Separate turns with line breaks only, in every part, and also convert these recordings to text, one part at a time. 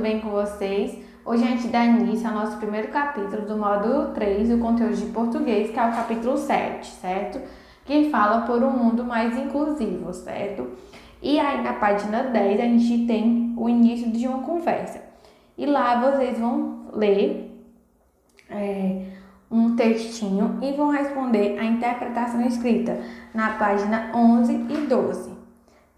bem com vocês? Hoje a gente dá início ao nosso primeiro capítulo do módulo 3 do conteúdo de português, que é o capítulo 7, certo? Que fala por um mundo mais inclusivo, certo? E aí na página 10 a gente tem o início de uma conversa. E lá vocês vão ler um textinho e vão responder a interpretação escrita na página 11 e 12.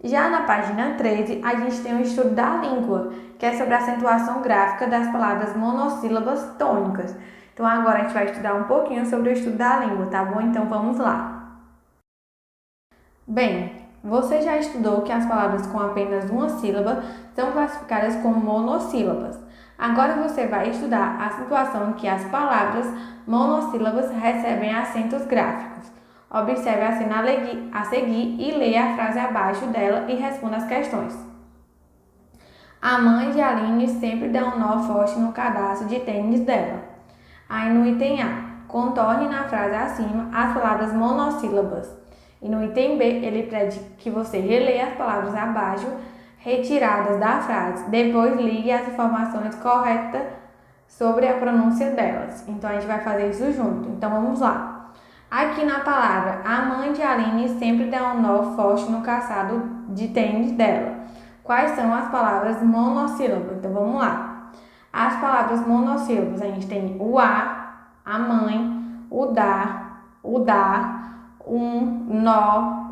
Já na página 13, a gente tem o estudo da língua, que é sobre a acentuação gráfica das palavras monossílabas tônicas. Então agora a gente vai estudar um pouquinho sobre o estudo da língua, tá bom? Então vamos lá. Bem, você já estudou que as palavras com apenas uma sílaba são classificadas como monossílabas. Agora você vai estudar a situação em que as palavras monossílabas recebem acentos gráficos. Observe a cena a seguir e leia a frase abaixo dela e responda as questões. A mãe de Aline sempre dá um nó forte no cadastro de tênis dela. Aí no item A, contorne na frase acima as palavras monossílabas. E no item B, ele pede que você releia as palavras abaixo retiradas da frase. Depois ligue as informações corretas sobre a pronúncia delas. Então a gente vai fazer isso junto. Então vamos lá. Aqui na palavra, a mãe de Aline sempre dá um nó forte no calçado de tênis dela. Quais são as palavras monossílabas? Então vamos lá. As palavras monossílabas, a gente tem o a mãe, o dar,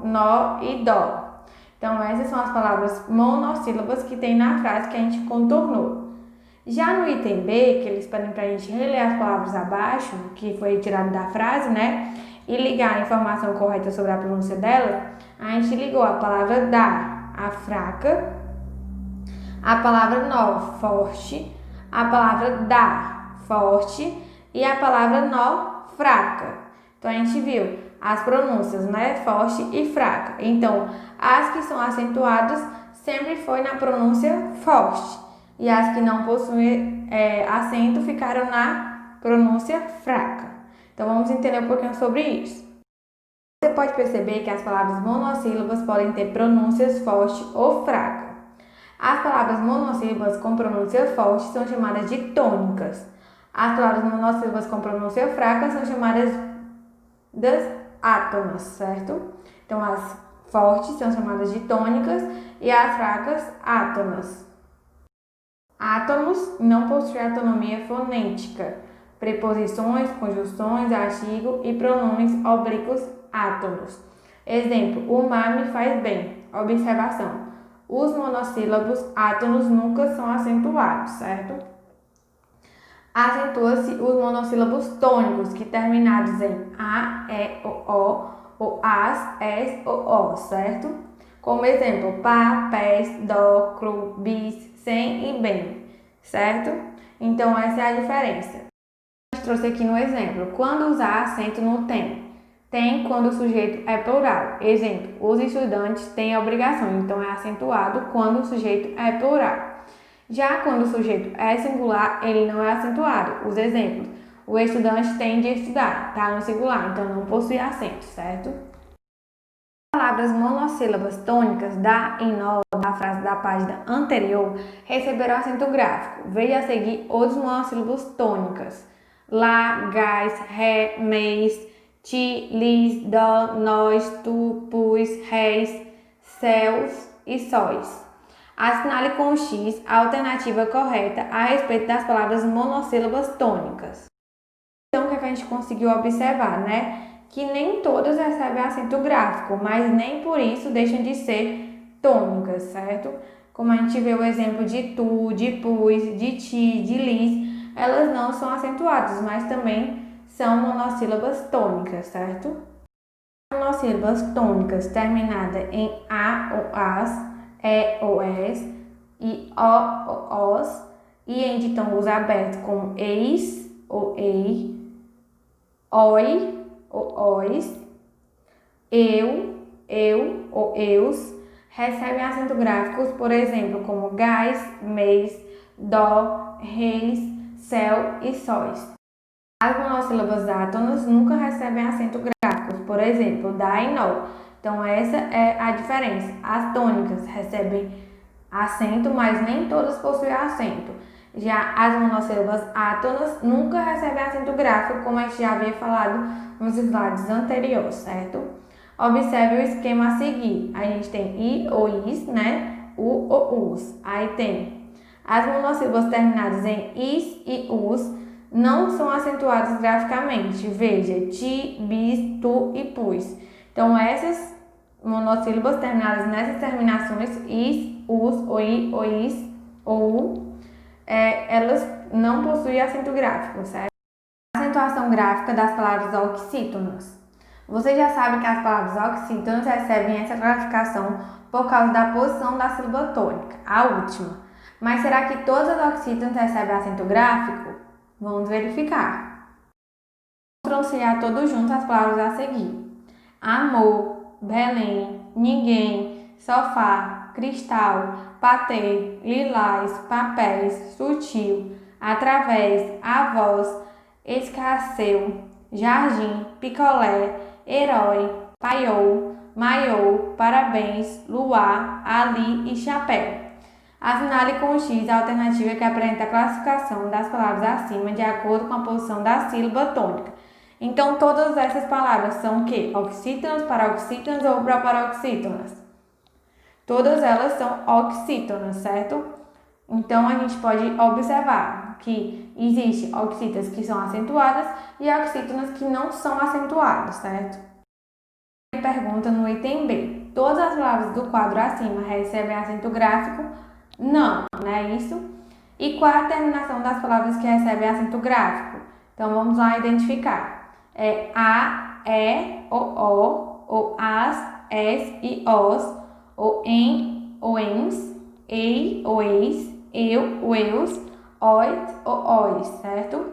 nó e dó. Então essas são as palavras monossílabas que tem na frase que a gente contornou. Já no item B, que eles pedem para a gente reler as palavras abaixo, que foi retirado da frase, né? E ligar a informação correta sobre a pronúncia dela, a gente ligou a palavra dar, a fraca, a palavra nó, forte, a palavra dar, forte, e a palavra nó, fraca. Então a gente viu as pronúncias, né? Forte e fraca. Então, as que são acentuadas sempre foi na pronúncia forte. E as que não possuem acento ficaram na pronúncia fraca. Então vamos entender um pouquinho sobre isso. Você pode perceber que as palavras monossílabas podem ter pronúncias forte ou fraca. As palavras monossílabas com pronúncia forte são chamadas de tônicas. As palavras monossílabas com pronúncia fraca são chamadas das átonas, certo? Então as fortes são chamadas de tônicas e as fracas átonas. Átomos não possuem autonomia fonética. Preposições, conjunções, artigo e pronomes oblíquos átomos. Exemplo, o mar me faz bem. Observação, os monossílabos átomos nunca são acentuados, certo? Acentua-se os monossílabos tônicos, que terminados em a, e, o, ou as, es, o, certo? Como exemplo, pá, pés, dó, cru, bis, sem e bem, certo? Então essa é a diferença. Trouxe aqui no exemplo, quando usar acento no tem. Tem quando o sujeito é plural. Exemplo, os estudantes têm a obrigação, então é acentuado quando o sujeito é plural. Já quando o sujeito é singular, ele não é acentuado. Os exemplos, o estudante tem de estudar, tá no singular, então não possui acento, certo? As palavras monossílabas tônicas da e nó da frase da página anterior receberam acento gráfico. Veja a seguir outros monossílabos tônicas. Lá, gás, ré, mês, ti, lis, dó, nós, tu, pus, réis, céus e sóis. Assinale com o X a alternativa correta a respeito das palavras monossílabas tônicas. Então, o que a gente conseguiu observar, né? Que nem todas recebem acento gráfico, mas nem por isso deixam de ser tônicas, certo? Como a gente vê o exemplo de tu, de pus, de ti, de lis, elas não são acentuadas, mas também são monossílabas tônicas, certo? Monossílabas tônicas terminadas em a ou as, e ou es e o ou os, e em ditongos abertos como eis ou ei, oi ou ois, eu ou eus, recebem acentos gráficos, por exemplo, como gás, mês, dó, reis, céu e sóis. As monossílabas átonas nunca recebem acento gráficos, por exemplo, dá e nó. Então essa é a diferença. As tônicas recebem acento, mas nem todas possuem acento. Já as monossílabas átonas nunca recebem acento gráfico, como a gente já havia falado nos slides anteriores, certo? Observe o esquema a seguir. A gente tem I ou is, né? U ou us. Aí tem as monossílabas terminadas em is e us não são acentuadas graficamente. Veja, ti, bis, tu e pus. Então, essas monossílabas terminadas nessas terminações, is, us, ou i, ou is, ou u, elas não possuem acento gráfico, certo? Acentuação gráfica das palavras oxítonas. Você já sabe que as palavras oxítonas recebem essa classificação por causa da posição da sílaba tônica, a última. Mas será que todas as oxítonas recebem acento gráfico? Vamos verificar. Vamos pronunciar todos juntos as palavras a seguir. Amor, Belém, ninguém, sofá, cristal, patê, lilás, papéis, sutil, através, avós, escarceu, jardim, picolé, herói, paiou, maiô, parabéns, luar, ali e chapéu. Assinale com X a alternativa que apresenta a classificação das palavras acima de acordo com a posição da sílaba tônica. Então, todas essas palavras são o quê? Oxítonas, paroxítonas ou proparoxítonas? Todas elas são oxítonas, certo? Então, a gente pode observar que existem oxítonas que são acentuadas e oxítonas que não são acentuadas, certo? Pergunta no item B. Todas as palavras do quadro acima recebem acento gráfico? Não, não é isso? E qual é a terminação das palavras que recebem acento gráfico? Então, vamos lá identificar. É a, ou as, es e os, ou em, ou ens, ei, ou eis, eu, ou eus, oit, ou ois, certo?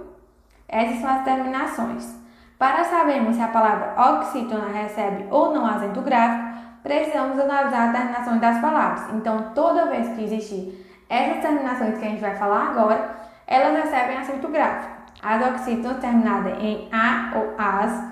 Essas são as terminações. Para sabermos se a palavra oxítona recebe ou não acento gráfico, precisamos analisar as terminações das palavras. Então, toda vez que existir essas terminações que a gente vai falar agora, elas recebem acento gráfico. As oxítonas terminadas em a ou as,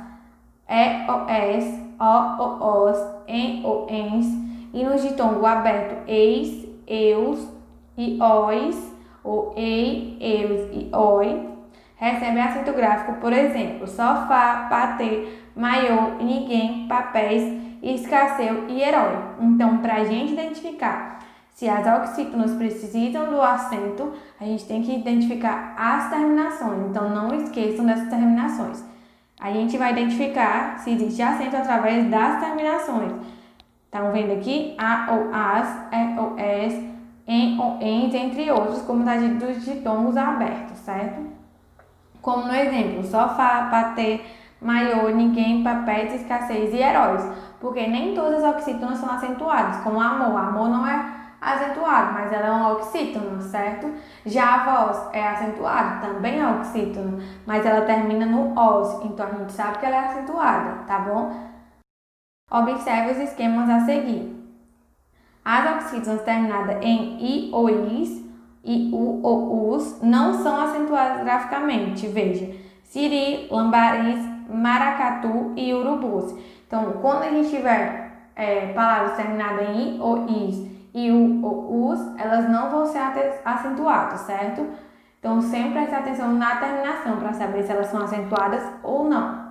e ou es, o ou os, em ou ens, e no ditongo aberto eis, eus e ois, ou ei, eus e oi, recebem acento gráfico, por exemplo, sofá, patê, maiô, ninguém, papéis, escarceu e herói. Então, para a gente identificar se as oxítonas precisam do acento, a gente tem que identificar as terminações. Então, não esqueçam dessas terminações. A gente vai identificar se existe acento através das terminações. Estão vendo aqui? A ou as, e ou es, em ou ens, entre outros, como está dito dos ditongos abertos, certo? Como no exemplo, sofá, patê, maiô, ninguém, papéis, escassez e heróis. Porque nem todas as oxítonas são acentuadas, como amor. Amor não é acentuado, mas ela é uma oxítona, certo? Já a voz é acentuada, também é oxítona, mas ela termina no os, então a gente sabe que ela é acentuada, tá bom? Observe os esquemas a seguir. As oxítonas terminadas em i ou is e u ou us não são acentuadas graficamente. Veja, siri, lambariz, maracatu e urubus. Então, quando a gente tiver palavras terminadas em i ou is e u ou us, elas não vão ser acentuadas, certo? Então, sempre preste atenção na terminação para saber se elas são acentuadas ou não.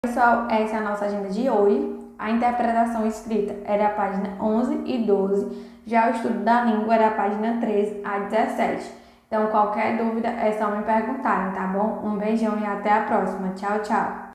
Pessoal, essa é a nossa agenda de hoje. A interpretação escrita é da página 11 e 12. Já o estudo da língua é da página 13 a 17. Então, qualquer dúvida é só me perguntarem, tá bom? Um beijão e até a próxima. Tchau, tchau!